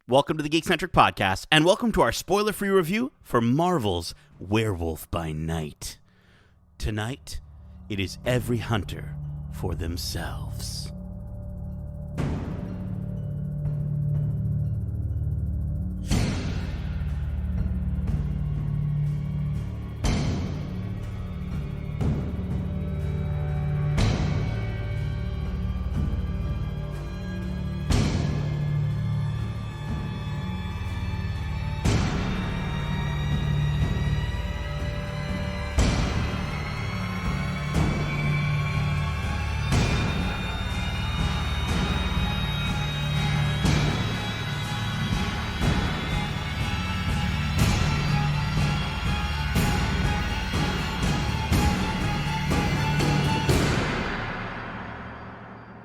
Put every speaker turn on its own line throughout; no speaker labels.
Welcome to the Geekcentric podcast, and welcome to our spoiler-free review for Marvel's Werewolf by Night. Tonight, it is every hunter for themselves.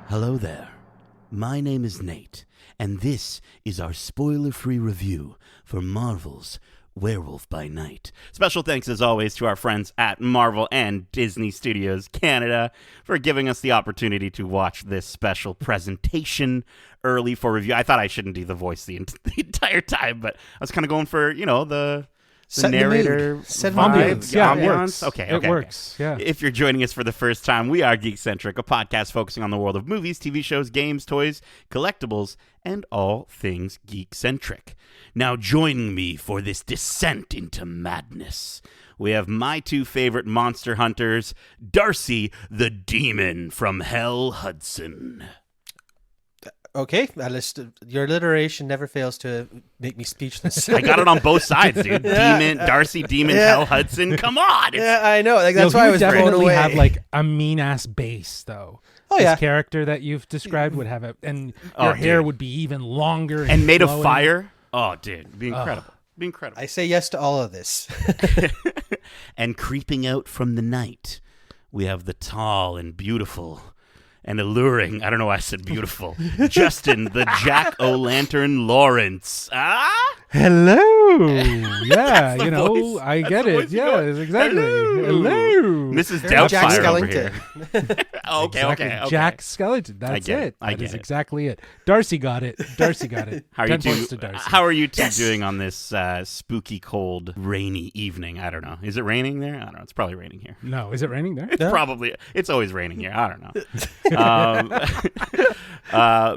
Hello there, my name is Nate, and this is our spoiler-free review for Marvel's Werewolf by Night. Special thanks, as always, to our friends at Marvel and Disney Studios Canada for giving us the opportunity to watch this special presentation early for review. I thought I shouldn't do the voice the entire time, but I was kind of going for, the narrator
ambiance.
Yeah,
ambiance.
Okay.
It works. Yeah.
If you're joining us for the first time, we are Geekcentric, a podcast focusing on the world of movies, TV shows, games, toys, collectibles, and all things geekcentric. Now, joining me for this descent into madness, we have my two favorite monster hunters, Darcy the Demon from Hell Hudson.
Okay, your alliteration never fails to make me speechless.
I got it on both sides, dude. Demon, Darcy, Demon, Hell Hudson. Come on.
Yeah, I know. That's why I was blown
definitely
away.
have like a mean ass bass, though.
Oh,
this
yeah.
character that you've described would have and your hair would be even longer
and made
flowing.
of fire. Oh, dude, be incredible. Be incredible.
I say yes to all of this.
And creeping out from the night, we have the tall and beautiful and alluring, I don't know why I said beautiful, Justin, the Jack-o'-lantern Lawrence.
Hello. Yeah,
the voice.
I
That's
get
the
it.
voice you
Yeah,
got.
exactly.
Hello. Mrs.
Jack
Doubtfire over here.
Skellington.
Okay.
Jack Skellington. That's it. That is exactly it. Darcy got it.
How are
10
you
points
two?
to Darcy.
How are you two doing on this spooky, cold, rainy evening? I don't know. Is it raining there? I don't know. It's probably raining here.
No, is it raining there?
Probably. It's always raining here. I don't know.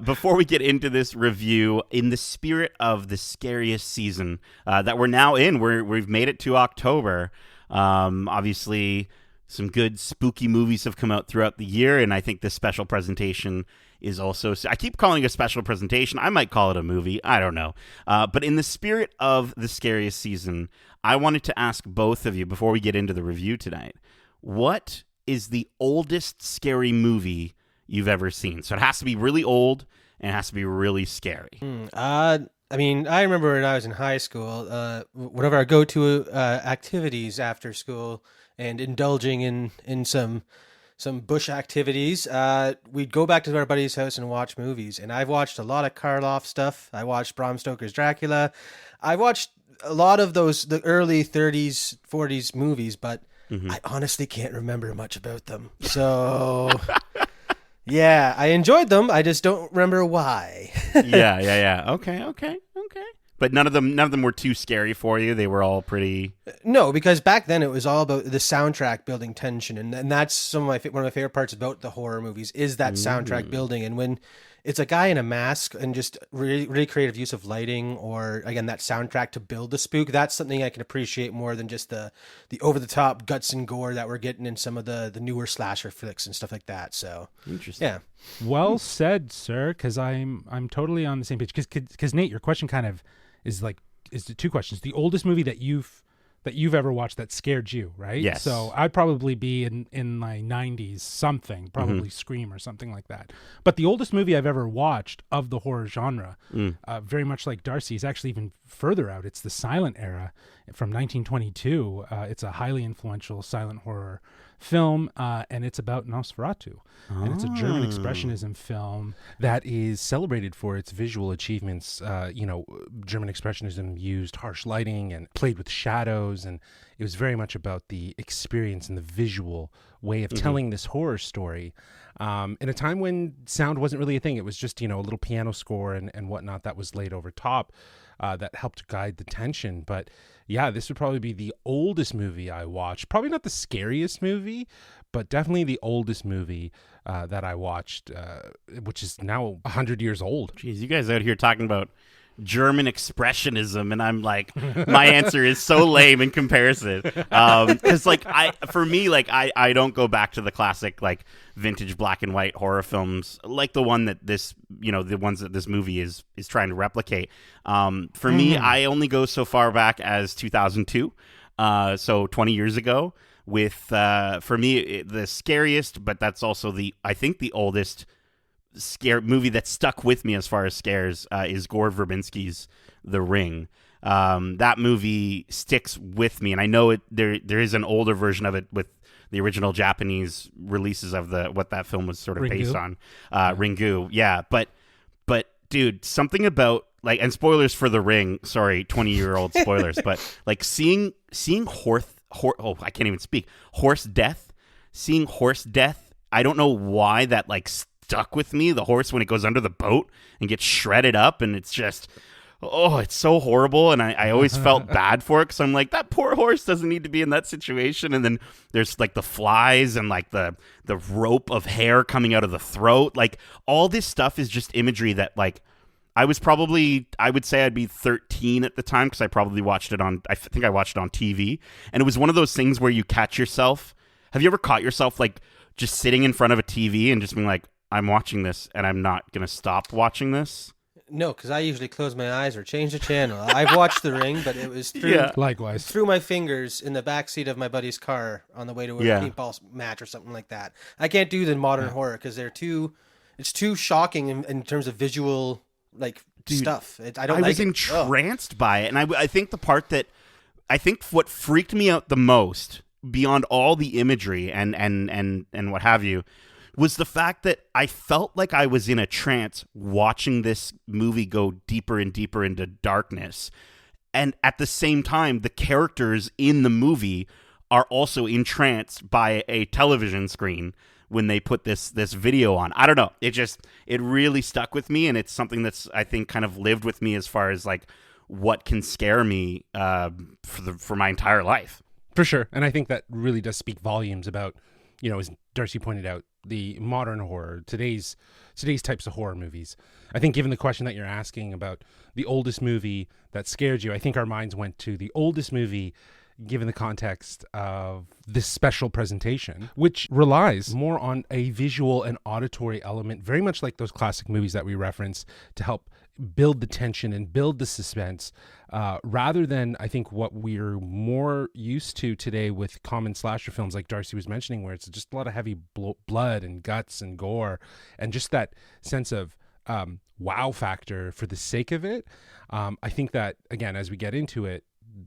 Before we get into this review, in the spirit of the scariest season that we're now in, we've made it to October. Obviously, some good spooky movies have come out throughout the year, and I think this special presentation is also... I keep calling it a special presentation. I might call it a movie. I don't know. But in the spirit of the scariest season, I wanted to ask both of you, before we get into the review tonight, what is the oldest scary movie you've ever seen? So it has to be really old, and it has to be really scary.
I remember when I was in high school, whenever I go to activities after school and indulging in some bush activities, we'd go back to our buddy's house and watch movies. And I've watched a lot of Karloff stuff. I watched Bram Stoker's Dracula. I watched a lot of the early 30s, 40s movies, but I honestly can't remember much about them. So... yeah, I enjoyed them. I just don't remember why.
Yeah. Okay. But none of them were too scary for you. They were all pretty.
No, because back then it was all about the soundtrack building tension, and that's one of my favorite parts about the horror movies is that soundtrack building. And when it's a guy in a mask and just really, really creative use of lighting, or again that soundtrack to build the spook, that's something I can appreciate more than just the over the top guts and gore that we're getting in some of the newer slasher flicks and stuff like that. So
interesting.
Yeah.
Well said, sir. Because I'm totally on the same page. Because Nate, your question kind of is the two questions. The oldest movie that you've ever watched that scared you, right?
Yes.
So I'd probably be in my 90s something, probably Scream or something like that. But the oldest movie I've ever watched of the horror genre, very much like Darcy, is actually even further out. It's the silent era from 1922. It's a highly influential silent horror film, and it's about Nosferatu. And it's a German expressionism film that is celebrated for its visual achievements. German expressionism used harsh lighting and played with shadows, and it was very much about the experience and the visual way of telling this horror story. In a time when sound wasn't really a thing. It was just, a little piano score and whatnot that was laid over top that helped guide the tension. But yeah, this would probably be the oldest movie I watched. Probably not the scariest movie, but definitely the oldest movie that I watched, which is now 100 years old.
Jeez, you guys out here talking about German expressionism, and I'm like, my answer is so lame in comparison. Because I don't go back to the classic like vintage black and white horror films like the one that this, the ones that this movie is trying to replicate. For me, I only go so far back as 2002, so 20 years ago. With for me the scariest, but that's also I think the oldest scare movie that stuck with me as far as scares is Gore Verbinski's The Ring. That movie sticks with me, and I know there is an older version of it with the original Japanese releases of what that film was sort of based on. Ringu, yeah, but dude, something about like, and spoilers for The Ring, sorry, 20-year-old spoilers, but like seeing I can't even speak. Horse death. Seeing horse death. I don't know why that like stuck with me. The horse when it goes under the boat and gets shredded up, and it's just, it's so horrible. And I always felt bad for it because I'm like, that poor horse doesn't need to be in that situation. And then there's like the flies and like the rope of hair coming out of the throat. Like all this stuff is just imagery that like, I would say I'd be 13 at the time because I probably watched it I think I watched it on TV. And it was one of those things where you catch yourself. Have you ever caught yourself like just sitting in front of a TV and just being like, I'm watching this and I'm not going to stop watching this?
No, because I usually close my eyes or change the channel. I've watched The Ring, but it was through my fingers in the backseat of my buddy's car on the way to a paintball match or something like that. I can't do the modern horror because it's too shocking in terms of visual stuff. I was
entranced by it, and I think the part that what freaked me out the most, beyond all the imagery and what have you, was the fact that I felt like I was in a trance watching this movie go deeper and deeper into darkness, and at the same time, the characters in the movie are also entranced by a television screen when they put this video on. I don't know. It really stuck with me, and it's something that's, I think, kind of lived with me as far as like what can scare me for my entire life.
For sure. And I think that really does speak volumes about, as Darcy pointed out, the modern horror, today's types of horror movies. I think given the question that you're asking about the oldest movie that scared you, I think our minds went to the oldest movie given the context of this special presentation, which relies more on a visual and auditory element, very much like those classic movies that we reference, to help build the tension and build the suspense, rather than, I think, what we're more used to today with common slasher films like Darcy was mentioning, where it's just a lot of heavy blood and guts and gore, and just that sense of wow factor for the sake of it. I think that, again, as we get into it,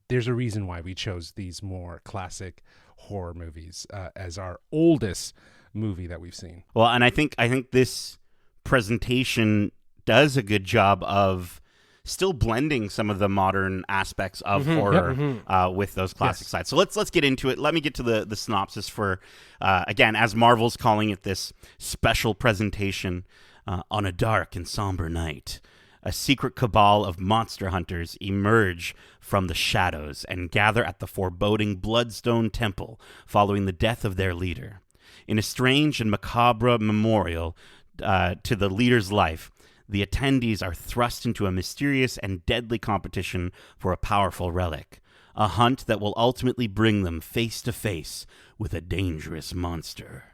there's a reason why we chose these more classic horror movies as our oldest movie that we've seen.
Well, and I think this presentation does a good job of still blending some of the modern aspects of horror with those classic sides. So let's get into it. Let me get to the synopsis for, again, as Marvel's calling it, this special presentation. On a dark and somber night, a secret cabal of monster hunters emerge from the shadows and gather at the foreboding Bloodstone Temple following the death of their leader. In a strange and macabre memorial to the leader's life, the attendees are thrust into a mysterious and deadly competition for a powerful relic, a hunt that will ultimately bring them face to face with a dangerous monster.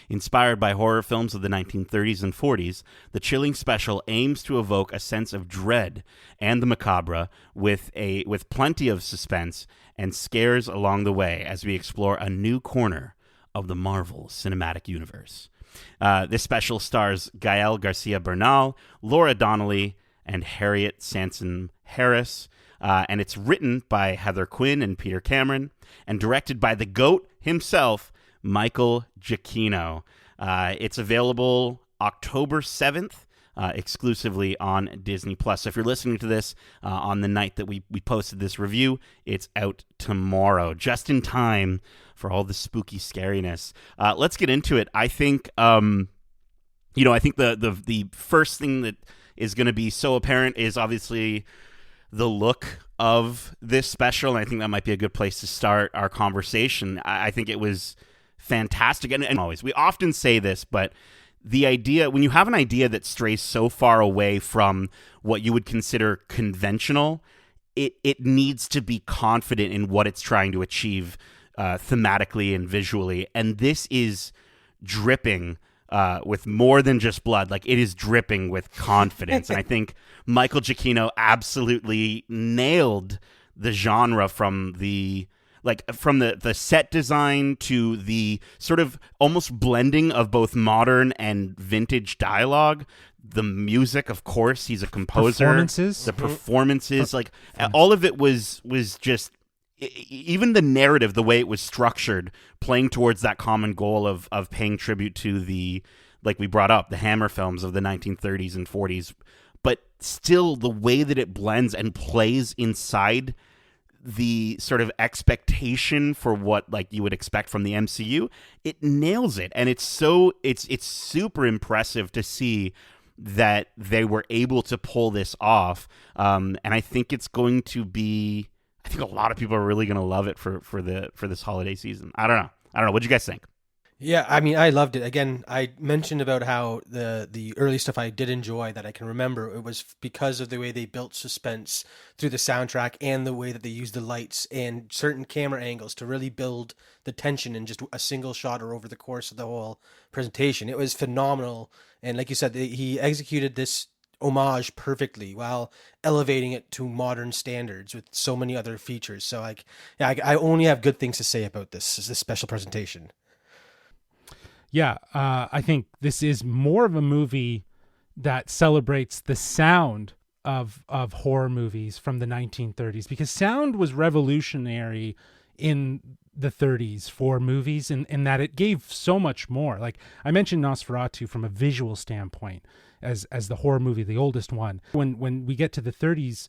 Inspired by horror films of the 1930s and 40s, the chilling special aims to evoke a sense of dread and the macabre with plenty of suspense and scares along the way as we explore a new corner of the Marvel Cinematic Universe. This special stars Gael Garcia Bernal, Laura Donnelly, and Harriet Sansom Harris, and it's written by Heather Quinn and Peter Cameron, and directed by the GOAT himself, Michael Giacchino. It's available October 7th exclusively on Disney Plus. So if you're listening to this on the night that we posted this review, it's out tomorrow, just in time for all the spooky scariness. Let's get into it. I think, I think the first thing that is going to be so apparent is obviously the look of this special, and I think that might be a good place to start our conversation. I think it was fantastic, and always, we often say this, but the idea, when you have an idea that strays so far away from what you would consider conventional, it needs to be confident in what it's trying to achieve thematically and visually, and this is dripping with more than just blood. Like, it is dripping with confidence. And I think Michael Giacchino absolutely nailed the genre from the set design to the sort of almost blending of both modern and vintage dialogue. The music, of course, he's a composer. The performances, like all of it was just, even the narrative, the way it was structured, playing towards that common goal of paying tribute to the, like we brought up, the Hammer films of the 1930s and 40s, but still the way that it blends and plays inside the sort of expectation for what like you would expect from the MCU, it nails it. And it's super impressive to see that they were able to pull this off. And I think it's going to be, I think a lot of people are really going to love it for this holiday season. I don't know. What do you guys think?
Yeah, I mean, I loved it. Again, I mentioned about how the early stuff I did enjoy that I can remember. It was because of the way they built suspense through the soundtrack and the way that they used the lights and certain camera angles to really build the tension in just a single shot or over the course of the whole presentation. It was phenomenal. And like you said, he executed this homage perfectly while elevating it to modern standards with so many other features. So I only have good things to say about this special presentation.
Yeah, I think this is more of a movie that celebrates the sound of horror movies from the 1930s, because sound was revolutionary in the 30s for movies in that it gave so much more. Like I mentioned Nosferatu from a visual standpoint as the horror movie, the oldest one. When we get to the 30s,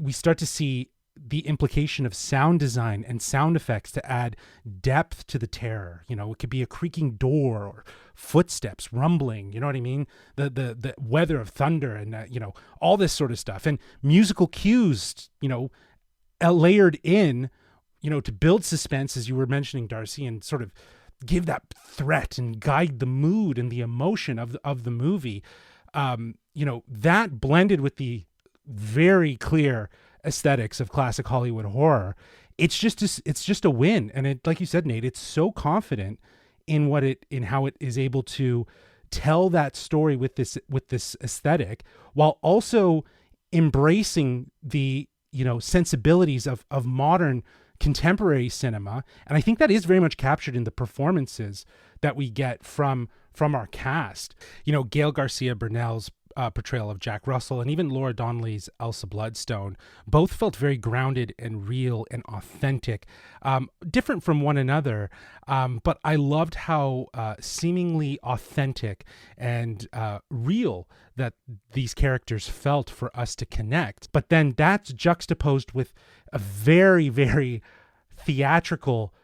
we start to see the implication of sound design and sound effects to add depth to the terror. You know, it could be a creaking door or footsteps rumbling, you know what I mean? The weather of thunder and, all this sort of stuff. And musical cues, layered in, to build suspense, as you were mentioning, Darcy, and sort of give that threat and guide the mood and the emotion of the movie. That blended with the very clear aesthetics of classic Hollywood horror, it's just a win. And it, like you said, Nate, it's so confident in how it is able to tell that story with this aesthetic, while also embracing the sensibilities of modern contemporary cinema. And I think that is very much captured in the performances that we get from our cast. Gail Garcia Bernal's portrayal of Jack Russell, and even Laura Donnelly's Elsa Bloodstone, both felt very grounded and real and authentic, different from one another, but I loved how seemingly authentic and real that these characters felt for us to connect. But then that's juxtaposed with a very, very theatrical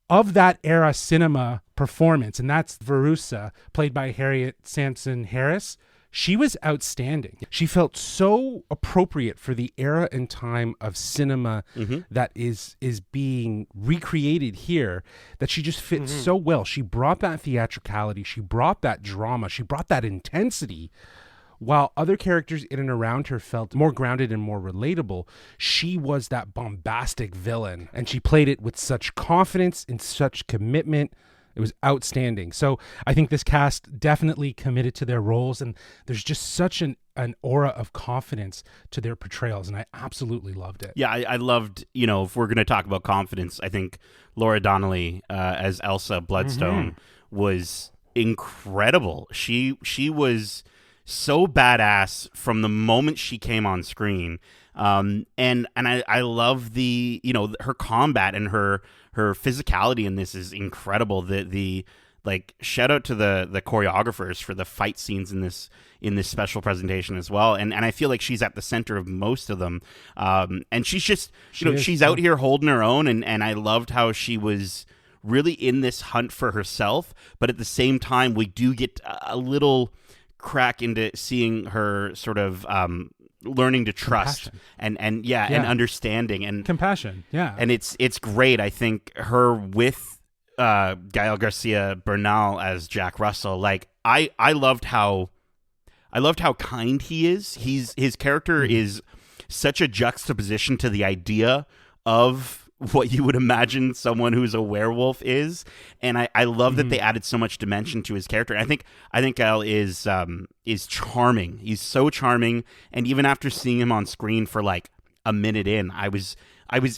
of that era cinema performance, and that's Verussa, played by Harriet Sansom Harris. She was outstanding. She felt so appropriate for the era and time of cinema that is being recreated here, that she just fit so well. She brought that theatricality, she brought that drama, she brought that intensity. While other characters in and around her felt more grounded and more relatable, she was that bombastic villain, and she played it with such confidence and such commitment. It was outstanding. So I think this cast definitely committed to their roles, and there's just such an aura of confidence to their portrayals, and I absolutely loved it.
Yeah, I loved, if we're going to talk about confidence, I think Laura Donnelly as Elsa Bloodstone was incredible. She was so badass from the moment she came on screen. And I love the, her combat and her physicality in this is incredible. The like shout out to the choreographers for the fight scenes in this special presentation as well. And I feel like she's at the center of most of them. And she's just, she's out here holding her own. And I loved how she was really in this hunt for herself. But at the same time, we do get a little crack into seeing her sort of learning to trust and understanding and
compassion. Yeah.
And it's great. I think her with Gael Garcia Bernal as Jack Russell, like I loved how kind he is. His character is such a juxtaposition to the idea of what you would imagine someone who's a werewolf is, and I love that they added so much dimension to his character. I think Gael is charming. He's so charming, and even after seeing him on screen for like a minute in, I was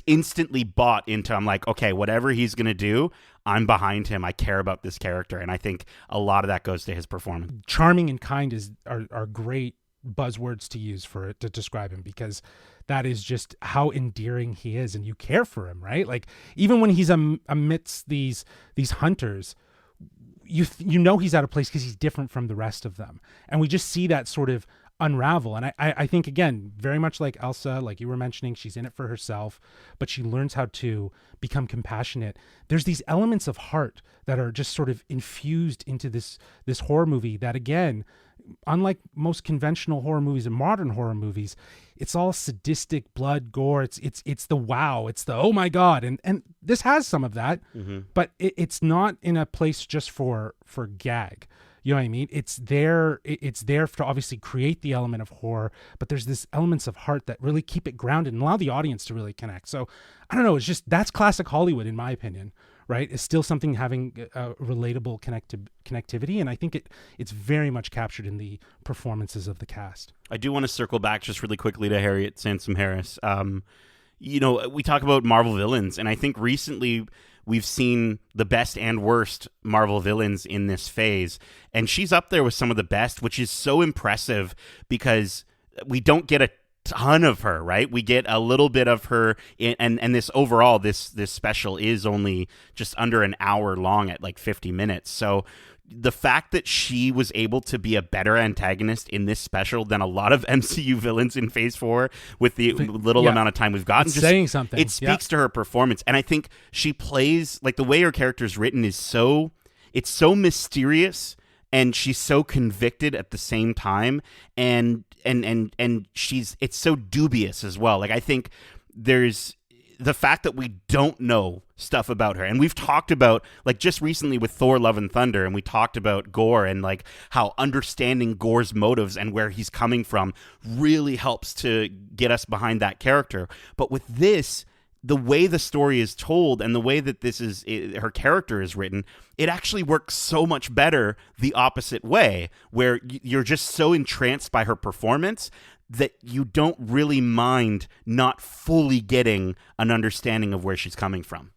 instantly bought into. I'm like, okay, whatever he's gonna do, I'm behind him. I care about this character, and I think a lot of that goes to his performance.
Charming and kind are great buzzwords to use for it to describe him, because that is just how endearing he is, and you care for him, right? Like even when he's amidst these hunters, you know he's out of place because he's different from the rest of them, and we just see that sort of unravel. And I think, again, very much like Elsa, like you were mentioning, she's in it for herself, but she learns how to become compassionate. There's these elements of heart that are just sort of infused into this horror movie that, again, unlike most conventional horror movies and modern horror movies, it's all sadistic, blood, gore. It's the wow, it's the oh my god, and this has some of that, but it's not in a place just for gag. You know what I mean? It's there to obviously create the element of horror, but there's this elements of heart that really keep it grounded and allow the audience to really connect. So I don't know, it's just, that's classic Hollywood in my opinion, right? It's still something having a relatable connectivity, and I think it's very much captured in the performances of the cast. I
do want to circle back just really quickly to Harriet Sansom Harris. We talk about Marvel villains, and I think recently we've seen the best and worst Marvel villains in this phase, and she's up there with some of the best, which is so impressive because we don't get a ton of her, right? We get a little bit of her, and this overall, this special is only just under an hour long at like 50 minutes. So the fact that she was able to be a better antagonist in this special than a lot of MCU villains in Phase 4 with the little amount of time we've gotten,
it's just saying something.
It speaks to her performance, and I think she plays, like, the way her character is written is so mysterious, and she's so convicted at the same time, and it's so dubious as well. Like, I think there's the fact that we don't know stuff about her, and we've talked about, like, just recently with Thor Love and Thunder, and we talked about Gore and like how understanding Gore's motives and where he's coming from really helps to get us behind that character. But with this, the way the story is told and the way that her character is written, it actually works so much better the opposite way, where you're just so entranced by her performance that you don't really mind not fully getting an understanding of where she's coming from.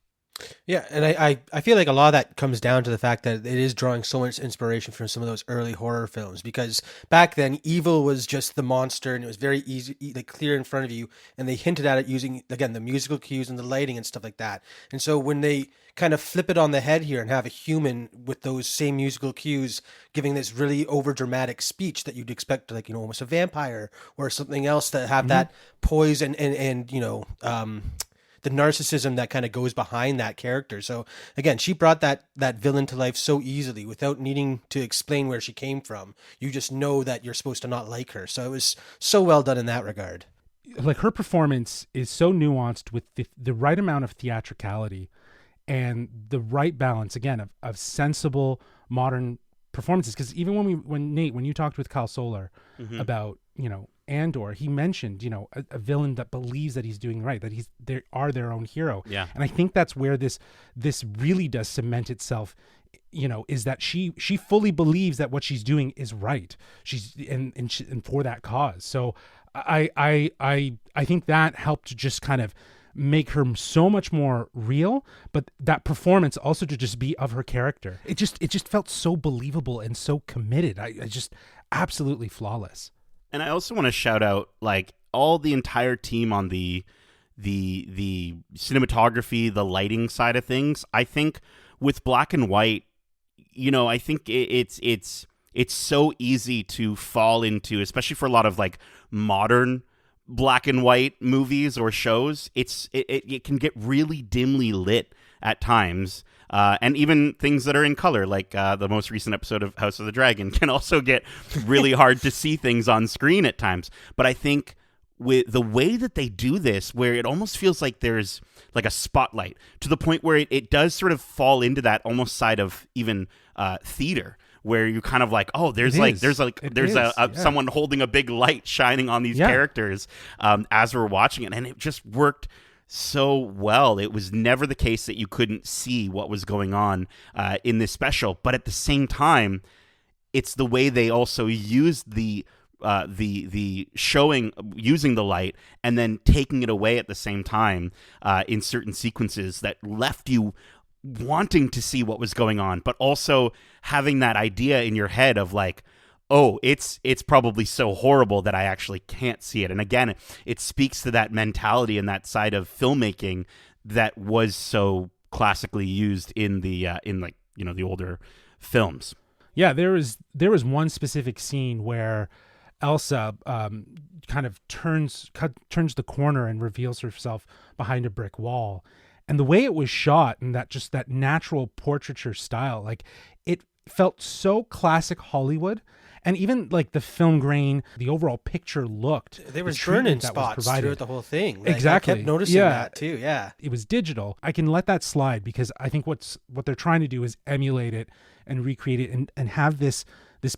Yeah, and I feel like a lot of that comes down to the fact that it is drawing so much inspiration from some of those early horror films, because back then evil was just the monster and it was very easy, like clear in front of you, and they hinted at it using, again, the musical cues and the lighting and stuff like that. And so when they kind of flip it on the head here and have a human with those same musical cues giving this really over dramatic speech that you'd expect, like, almost a vampire or something else, that have that poise and the narcissism that kind of goes behind that character. So again, she brought that villain to life so easily without needing to explain where she came from. You just know that you're supposed to not like her. So it was so well done in that regard.
Like, her performance is so nuanced with the right amount of theatricality and the right balance, again, of sensible modern performances. Because even when Nate, when you talked with Kyle Solar about, Andor, he mentioned, a villain that believes that he's doing right, that they are their own hero.
Yeah.
And I think that's where this really does cement itself, is that she fully believes that what she's doing is right. She's and for that cause. So I think that helped to just kind of make her so much more real, but that performance also to just be of her character. It just felt so believable and so committed. I just absolutely flawless.
And I also want to shout out, like, all the entire team on the cinematography, the lighting side of things. I think with black and white, I think it's so easy to fall into, especially for a lot of like modern black and white movies or shows. It can get really dimly lit at times. And even things that are in color, like the most recent episode of House of the Dragon, can also get really hard to see things on screen at times. But I think with the way that they do this, where it almost feels like there's like a spotlight, to the point where it does sort of fall into that almost side of even theater, where you're kind of like, oh, there's someone holding a big light shining on these characters as we're watching it. And it just worked so well. It was never the case that you couldn't see what was going on in this special, but at the same time, it's the way they also used the showing, using the light and then taking it away at the same time in certain sequences that left you wanting to see what was going on, but also having that idea in your head of like, oh, it's probably so horrible that I actually can't see it. And again, it speaks to that mentality and that side of filmmaking that was so classically used in the the older films.
Yeah, there was one specific scene where Elsa kind of turns the corner and reveals herself behind a brick wall. And the way it was shot and that natural portraiture style, like it felt so classic Hollywood. And even like the film grain, the overall picture looked.
There was burn-in spots throughout the whole thing. Like,
exactly.
I kept noticing that too. Yeah.
It was digital. I can let that slide because I think what they're trying to do is emulate it and recreate it and have this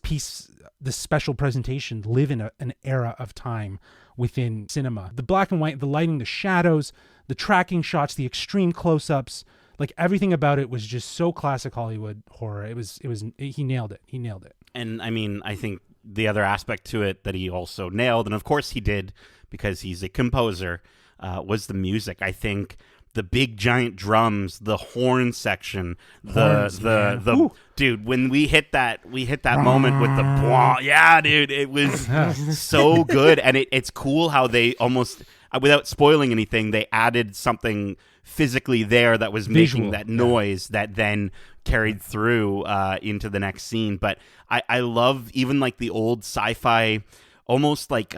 piece, this special presentation live in an era of time within cinema. The black and white, the lighting, the shadows, the tracking shots, the extreme close-ups, like everything about it was just so classic Hollywood horror. He nailed it. He nailed it.
And I mean, I think the other aspect to it that he also nailed, and of course he did because he's a composer, was the music. I think the big giant drums, the horn section, the dude, when we hit that moment with the blah, yeah, dude, it was so good. And it's cool how they almost, without spoiling anything, they added something physically there that was making that noise that then carried through into the next scene. But I love even like the old sci-fi, almost like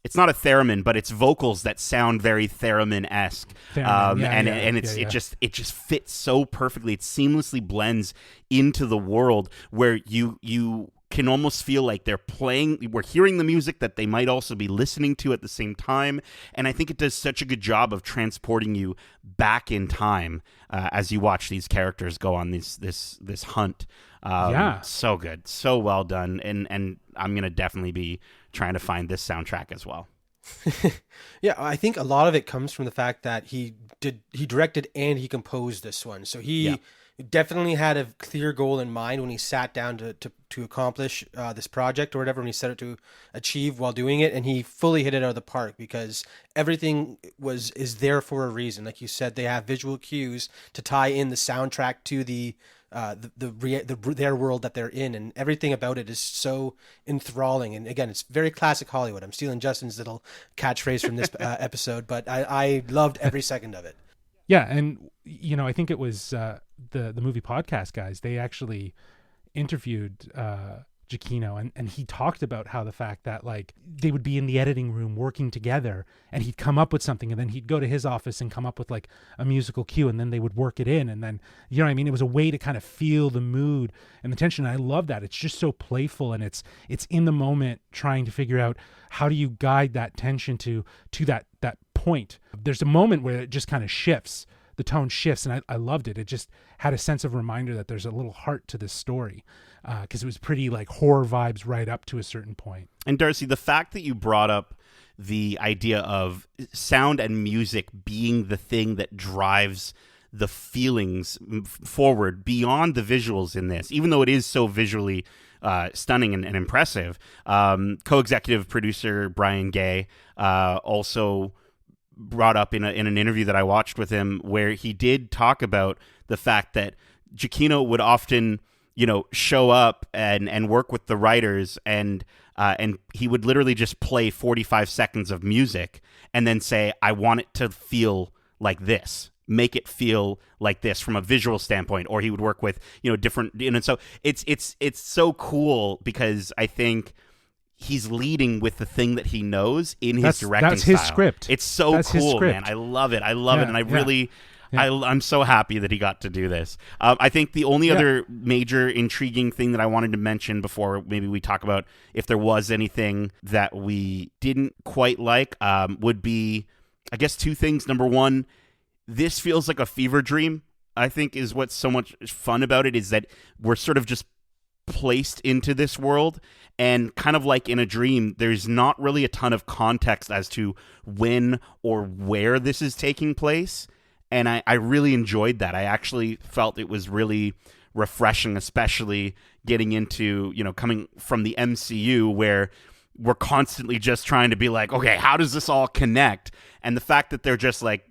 it's not a theremin, but it's vocals that sound very theremin-esque. It just fits so perfectly. It seamlessly blends into the world where you can almost feel like we're hearing the music that they might also be listening to at the same time. And I think it does such a good job of transporting you back in time as you watch these characters go on this hunt. So good, so well done. And I'm going to definitely be trying to find this soundtrack as well.
Yeah, I think a lot of it comes from the fact that he directed and he composed this one. So he definitely had a clear goal in mind when he sat down to accomplish this project or whatever, when he set it to achieve while doing it, and he fully hit it out of the park because everything is there for a reason. Like you said, they have visual cues to tie in the soundtrack to their world that they're in, and everything about it is so enthralling. And again, it's very classic Hollywood. I'm stealing Justin's little catchphrase from this episode, but I loved every second of it.
Yeah, and I think it was the movie podcast guys. They actually interviewed Giacchino, and he talked about how the fact that like they would be in the editing room working together, and he'd come up with something, and then he'd go to his office and come up with like a musical cue, and then they would work it in, and then it was a way to kind of feel the mood and the tension. And I love that. It's just so playful, and it's in the moment, trying to figure out how do you guide that tension to that point. There's a moment where it just kind of shifts. The tone shifts, and I loved it. It just had a sense of reminder that there's a little heart to this story, because it was pretty like horror vibes right up to a certain point.
And Darcy, the fact that you brought up the idea of sound and music being the thing that drives the feelings forward beyond the visuals in this, even though it is so visually stunning and impressive, co-executive producer Brian Gay also brought up in an interview that I watched with him, where he did talk about the fact that Giacchino would often, show up and work with the writers, and he would literally just play 45 seconds of music and then say, I want it to feel like this. make it feel like this from a visual standpoint, or he would work with, different, so it's so cool because I think he's leading with the thing that he knows in his directing
that's his
style.
script.
It's so
that's
cool, man. I love it. And I really, I'm so happy that he got to do this. I think the only other major intriguing thing that I wanted to mention before maybe we talk about if there was anything that we didn't quite like would be, I guess, two things. Number one, this feels like a fever dream, I think, is what's so much fun about it, is that we're sort of just placed into this world, and kind of like in a dream, there's not really a ton of context as to when or where this is taking place. And I really enjoyed that. I actually felt it was really refreshing, especially getting into, coming from the MCU where we're constantly just trying to be like, okay, how does this all connect? And the fact that they're just like,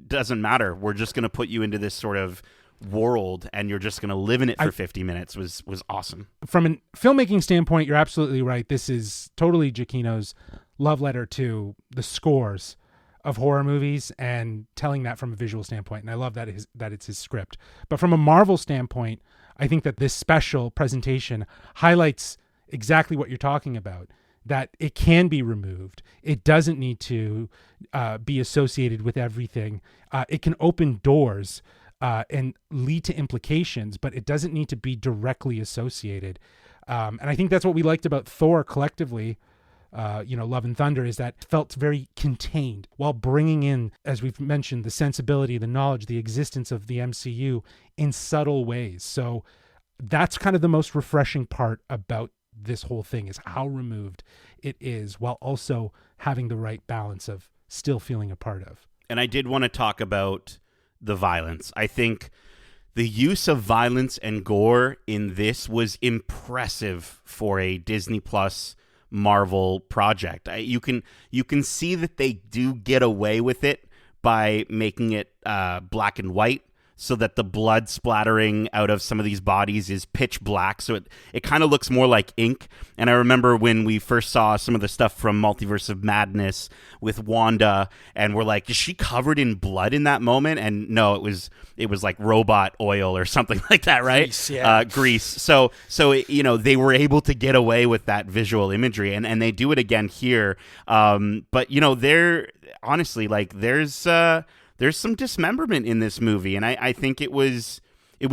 doesn't matter. We're just going to put you into this sort of world and you're just going to live in it for 50 minutes was awesome.
From a filmmaking standpoint, you're absolutely right. This is totally Giacchino's love letter to the scores of horror movies and telling that from a visual standpoint. And I love that it's his script. But from a Marvel standpoint, I think that this special presentation highlights exactly what you're talking about, that it can be removed. It doesn't need to be associated with everything. It can open doors and lead to implications, but it doesn't need to be directly associated. And I think that's what we liked about Thor collectively, Love and Thunder, is that it felt very contained while bringing in, as we've mentioned, the sensibility, the knowledge, the existence of the MCU in subtle ways. So that's kind of the most refreshing part about this whole thing, is how removed it is while also having the right balance of still feeling a part of.
And I did want to talk about the violence. I think the use of violence and gore in this was impressive for a Disney Plus Marvel project. You can see that they do get away with it by making it black and white, so that the blood splattering out of some of these bodies is pitch black. So it kind of looks more like ink. And I remember when we first saw some of the stuff from Multiverse of Madness with Wanda, and we're like, is she covered in blood in that moment? And no, it was like robot oil or something like that, right?
Grease, yeah.
Grease. So they were able to get away with that visual imagery, and they do it again here. But they're honestly, like, there's some dismemberment in this movie, and I think it was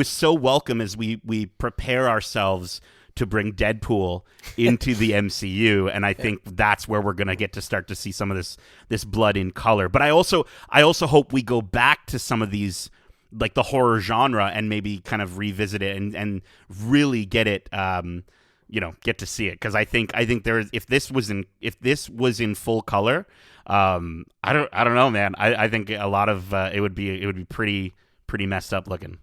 so welcome as we prepare ourselves to bring Deadpool into the MCU, and I think that's where we're going to get to start to see some of this blood in color. But I also hope we go back to some of these, like the horror genre, and maybe kind of revisit it and really get it get to see it, because I think there's if this was in full color, I don't know, man. I think a lot of it would be pretty messed up looking.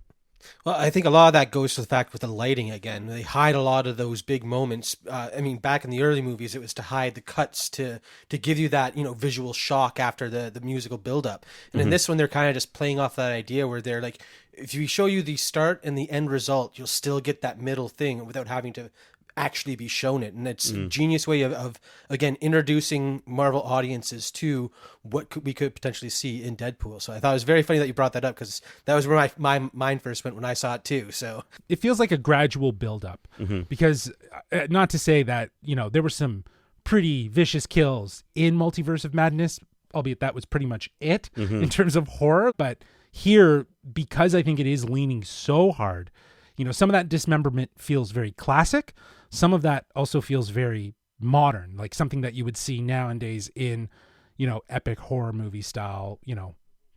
Well, I think a lot of that goes to the fact with the lighting again. They hide a lot of those big moments. Back in the early movies, it was to hide the cuts to give you that, visual shock after the musical buildup. And in this one, they're kind of just playing off that idea where they're like, if we show you the start and the end result, you'll still get that middle thing without having to actually be shown it. And it's a genius way of again introducing Marvel audiences to what we could potentially see in Deadpool. So I thought it was very funny that you brought that up, because that was where my mind first went when I saw it too. So
it feels like a gradual buildup, because not to say that there were some pretty vicious kills in Multiverse of Madness, albeit that was pretty much it in terms of horror. But here, because I think it is leaning so hard, some of that dismemberment feels very classic. Some of that also feels very modern, like something that you would see nowadays in, epic horror movie style,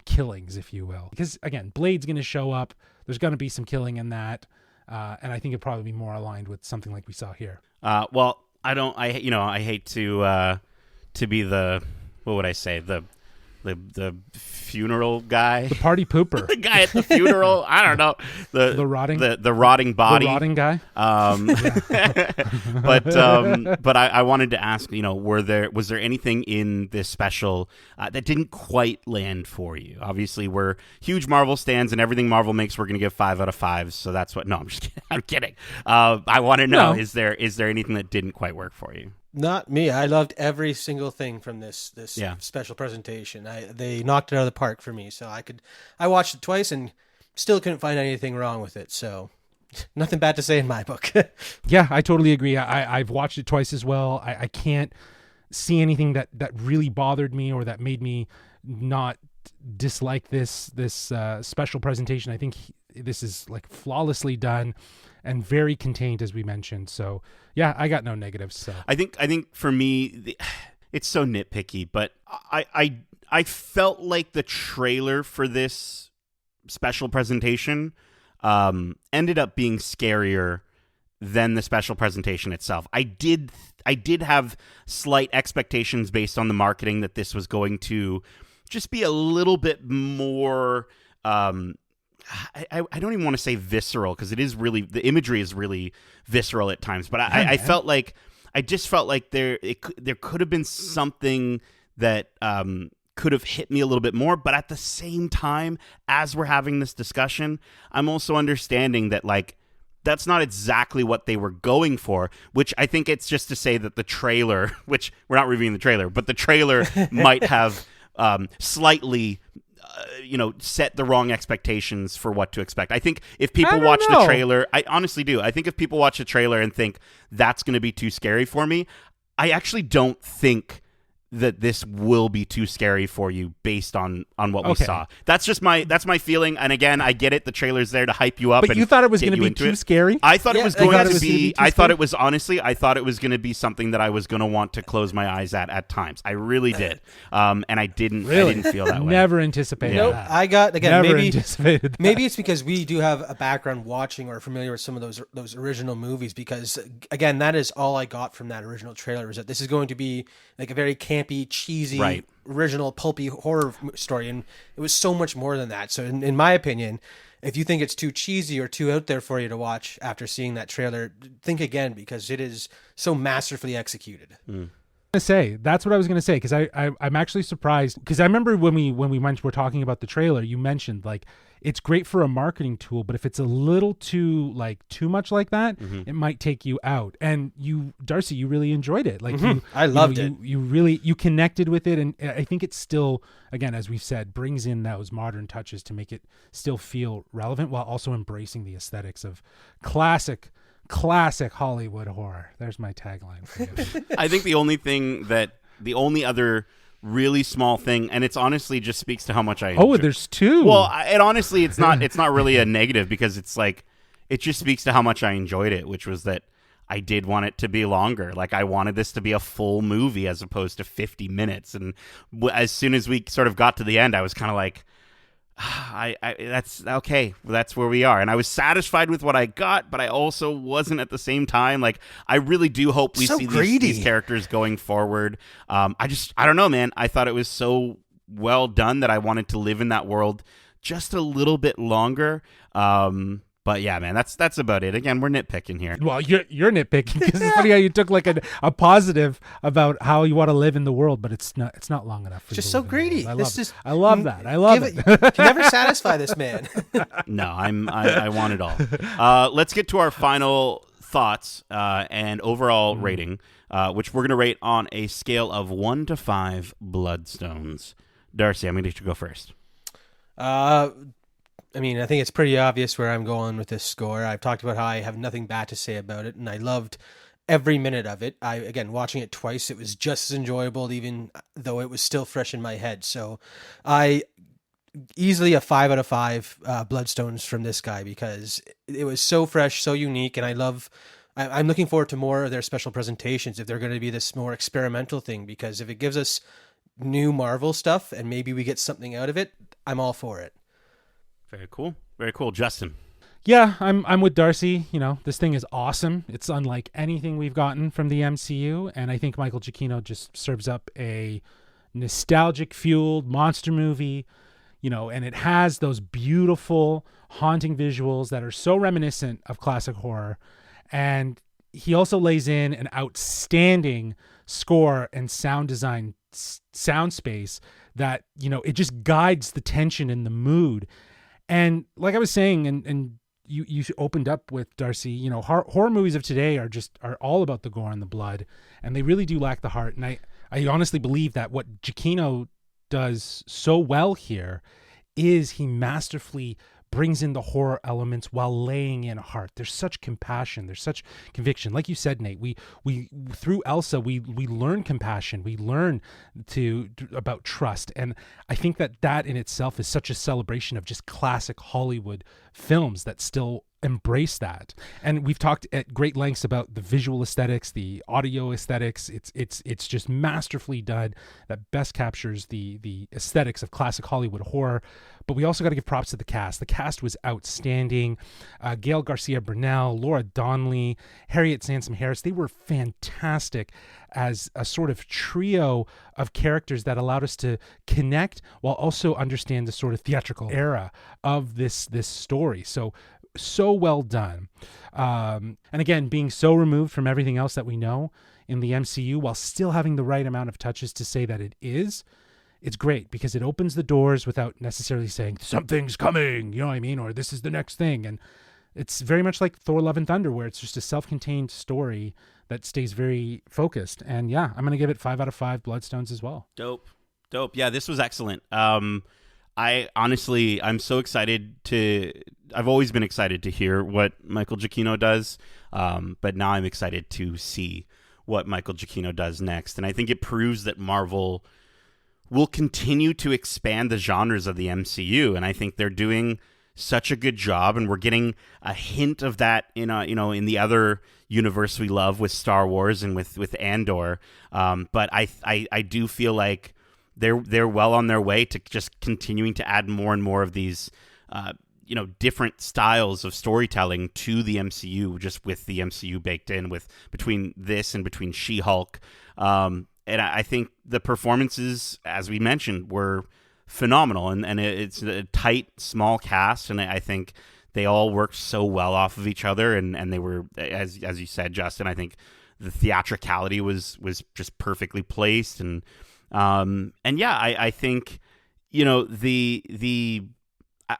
killings, if you will. Because again, Blade's going to show up. There's going to be some killing in that. And I think it'd probably be more aligned with something like we saw here.
Well, I hate to be the, what would I say? The funeral guy,
the party pooper,
the guy at the funeral. I don't know, the rotting body,
the rotting guy.
But I wanted to ask, was there anything in this special that didn't quite land for you? Obviously, we're huge Marvel stans, and everything Marvel makes, we're going to give 5 out of 5. So that's what. No, I'm just kidding. I'm kidding. I want to know, is there anything that didn't quite work for you?
Not me. I loved every single thing from this
Yeah.
special presentation. They knocked it out of the park for me. So I watched it twice and still couldn't find anything wrong with it. So nothing bad to say in my book.
Yeah, I totally agree. I've watched it twice as well. I can't see anything that really bothered me or that made me not dislike this special presentation. I think this is like flawlessly done and very contained, as we mentioned. So yeah, I got no negatives. So
I think for me, it's so nitpicky, but I felt like the trailer for this special presentation ended up being scarier than the special presentation itself. I did have slight expectations based on the marketing that this was going to just be a little bit more I don't even want to say visceral, because it is really, the imagery is really visceral at times, but I just felt like there could have been something that could have hit me a little bit more. But at the same time, as we're having this discussion, I'm also understanding that like that's not exactly what they were going for, which I think it's just to say that the trailer, which we're not reviewing the trailer, but the trailer might have slightly set the wrong expectations for what to expect. I think if people watch the trailer, I honestly do. I think if people watch the trailer and think that's going to be too scary for me, I actually don't think that this will be too scary for you based on what we saw. That's my feeling. And again, I get it. The trailer's there to hype you up.
But you thought it was going to be too scary?
I thought it was going to be. I thought it was going to be something that I was going to want to close my eyes at times. I really did. And I didn't. Really? I didn't feel that way.
Never anticipated that.
I got again.
Never anticipated that.
Maybe it's because we do have a background watching or familiar with some of those original movies. Because again, that is all I got from that original trailer. Is that this is going to be like a very campy, cheesy, original pulpy horror story, and it was so much more than that. So in my opinion, if you think it's too cheesy or too out there for you to watch after seeing that trailer, think again, because it is so masterfully executed.
That's what I was going to say, because I'm actually surprised, because I remember when we were talking about the trailer, you mentioned like it's great for a marketing tool, but if it's a little too much like that, it might take you out. And you, Darcy, you really enjoyed it. Like
I loved it.
You really connected with it, and I think it still, again, as we've said, brings in those modern touches to make it still feel relevant while also embracing the aesthetics of classic Hollywood horror. There's my tagline for you.
I think the only other really small thing, and it's honestly just speaks to how much I enjoy.
There's two.
Well, it's not really a negative, because it's like it just speaks to how much I enjoyed it, which was that I did want it to be longer. Like I wanted this to be a full movie as opposed to 50 minutes. And as soon as we sort of got to the end, I was kind of like, that's okay. That's where we are. And I was satisfied with what I got, but I also wasn't at the same time. Like, I really do hope we see these characters going forward. I don't know, man. I thought it was so well done that I wanted to live in that world just a little bit longer. But yeah, man, that's about it. Again, we're nitpicking here.
Well, you're nitpicking, because it's funny how you took like a positive about how you want to live in the world, but it's not long enough.
Just so greedy.
I love that. I love it.
Can never satisfy this man.
No, I want it all. Let's get to our final thoughts and overall rating, which we're gonna rate on a scale of 1 to 5 bloodstones. Darcy, I'm gonna let you go first.
I mean, I think it's pretty obvious where I'm going with this score. I've talked about how I have nothing bad to say about it, and I loved every minute of it. Again, watching it twice, it was just as enjoyable, even though it was still fresh in my head. So I easily a 5 out of 5 bloodstones from this guy, because it was so fresh, so unique, and I'm looking forward to more of their special presentations if they're going to be this more experimental thing, because if it gives us new Marvel stuff and maybe we get something out of it, I'm all for it.
Very cool. Very cool. Justin.
Yeah, I'm with Darcy. This thing is awesome. It's unlike anything we've gotten from the MCU, and I think Michael Giacchino just serves up a nostalgic-fueled monster movie, and it has those beautiful, haunting visuals that are so reminiscent of classic horror, and he also lays in an outstanding score and sound design, sound space that, it just guides the tension and the mood. And like I was saying, and you opened up with, Darcy, horror movies of today are all about the gore and the blood, and they really do lack the heart. And I honestly believe that what Giacchino does so well here is he masterfully brings in the horror elements while laying in heart. There's such compassion. There's such conviction. Like you said, Nate, we through Elsa, we learn compassion. We learn about trust. And I think that in itself is such a celebration of just classic Hollywood films that still embrace that. And we've talked at great lengths about the visual aesthetics, the audio aesthetics. It's just masterfully done, that best captures the aesthetics of classic Hollywood horror. But we also got to give props to the cast. The cast was outstanding. Gail Garcia Bernal, Laura Donnelly, Harriet Sansom Harris, they were fantastic as a sort of trio of characters that allowed us to connect while also understand the sort of theatrical era of this story. So well done. And again, being so removed from everything else that we know in the MCU while still having the right amount of touches to say that it's great, because it opens the doors without necessarily saying something's coming, you know what I mean? Or this is the next thing. And it's very much like Thor: Love and Thunder, where it's just a self-contained story that stays very focused. And yeah, I'm going to give it 5 out of 5 Bloodstones as well.
Dope. Yeah, this was excellent. I'm so excited I've always been excited to hear what Michael Giacchino does, but now I'm excited to see what Michael Giacchino does next. And I think it proves that Marvel will continue to expand the genres of the MCU, and I think they're doing such a good job, and we're getting a hint of that in the other universe we love with Star Wars and with Andor. But I do feel like they're well on their way to just continuing to add more and more of these different styles of storytelling to the MCU, just with the MCU baked in, between this and between She-Hulk. And I think the performances, as we mentioned, were phenomenal. And it's a tight, small cast, and I think they all worked so well off of each other. And they were, as you said, Justin, I think the theatricality was just perfectly placed. And yeah, I think,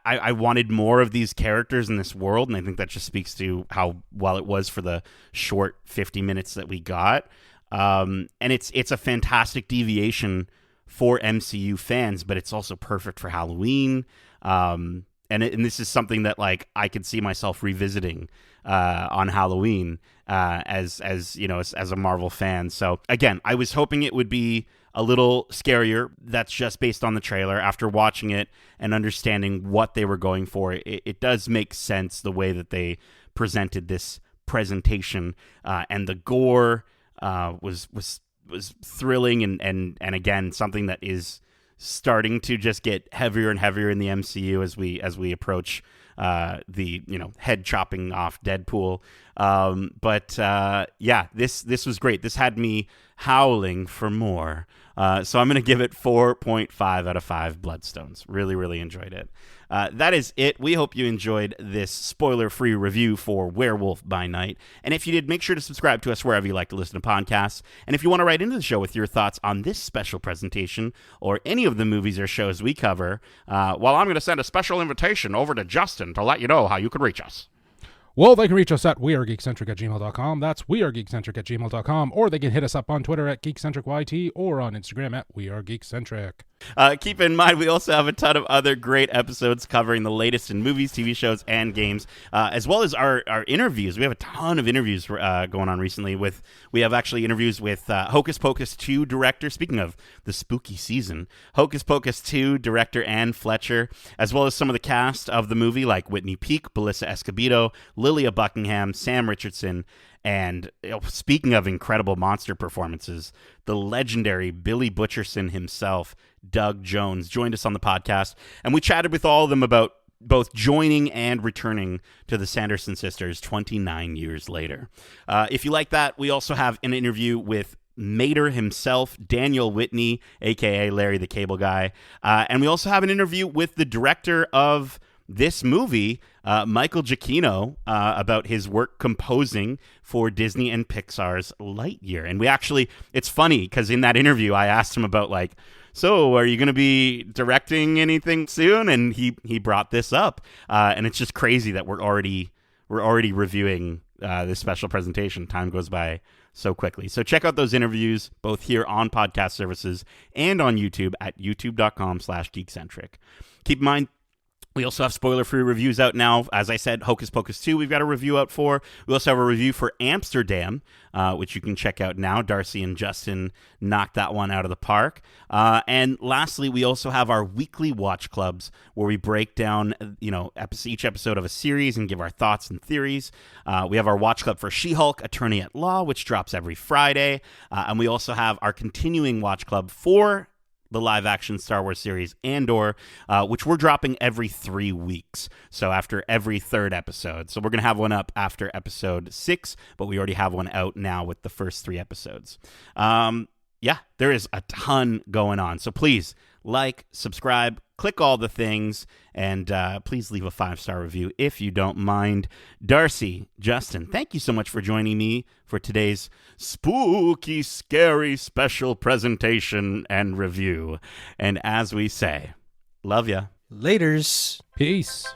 I wanted more of these characters in this world, and I think that just speaks to how well it was for the short 50 minutes that we got. And it's a fantastic deviation for MCU fans, but it's also perfect for Halloween. And this is something that I could see myself revisiting on Halloween as a Marvel fan. So again, I was hoping it would be a little scarier. That's just based on the trailer. After watching it and understanding what they were going for, it does make sense the way that they presented this presentation, and the gore was thrilling, and again, something that is starting to just get heavier and heavier in the MCU as we approach the head chopping off Deadpool. But yeah, this was great. This had me howling for more. So I'm going to give it 4.5 out of 5 Bloodstones. Really, really enjoyed it. That is it. We hope you enjoyed this spoiler-free review for Werewolf by Night. And if you did, make sure to subscribe to us wherever you like to listen to podcasts. And if you want to write into the show with your thoughts on this special presentation or any of the movies or shows we cover, I'm going to send a special invitation over to Justin to let you know how you can reach us.
Well, they can reach us at wearegeekcentric@gmail.com. That's wearegeekcentric@gmail.com. Or they can hit us up on Twitter at GeekcentricYT or on Instagram at wearegeekcentric.
Keep in mind, we also have a ton of other great episodes covering the latest in movies, TV shows, and games, as well as our interviews. We have a ton of interviews going on recently. We have actually interviews with Hocus Pocus 2 director, speaking of the spooky season, Hocus Pocus 2 director Anne Fletcher, as well as some of the cast of the movie, like Whitney Peak, Melissa Escobedo, Lilia Buckingham, Sam Richardson, and speaking of incredible monster performances, the legendary Billy Butcherson himself, Doug Jones, joined us on the podcast, and we chatted with all of them about both joining and returning to the Sanderson sisters 29 years later. If you like that, we also have an interview with Mater himself, Daniel Whitney, a.k.a. Larry the Cable Guy, and we also have an interview with the director of this movie, Michael Giacchino, about his work composing for Disney and Pixar's Lightyear. And it's funny because in that interview, I asked him about so are you going to be directing anything soon? And he brought this up, and it's just crazy that we're already reviewing this special presentation. Time goes by so quickly. So check out those interviews both here on podcast services and on YouTube at youtube.com/geekcentric. Keep in mind, we also have spoiler-free reviews out now. As I said, Hocus Pocus 2, we've got a review out for. We also have a review for Amsterdam, which you can check out now. Darcy and Justin knocked that one out of the park. And lastly, we also have our weekly watch clubs where we break down, each episode of a series and give our thoughts and theories. We have our watch club for She-Hulk, Attorney at Law, which drops every Friday. And we also have our continuing watch club for the live-action Star Wars series Andor, which we're dropping every 3 weeks. So after every third episode. So we're going to have one up after episode 6, but we already have one out now with the first 3 episodes. There is a ton going on. So please like, subscribe, click all the things, and please leave a 5-star review if you don't mind. Darcy, Justin, thank you so much for joining me for today's spooky, scary special presentation and review. And as we say, love ya.
Laters.
Peace.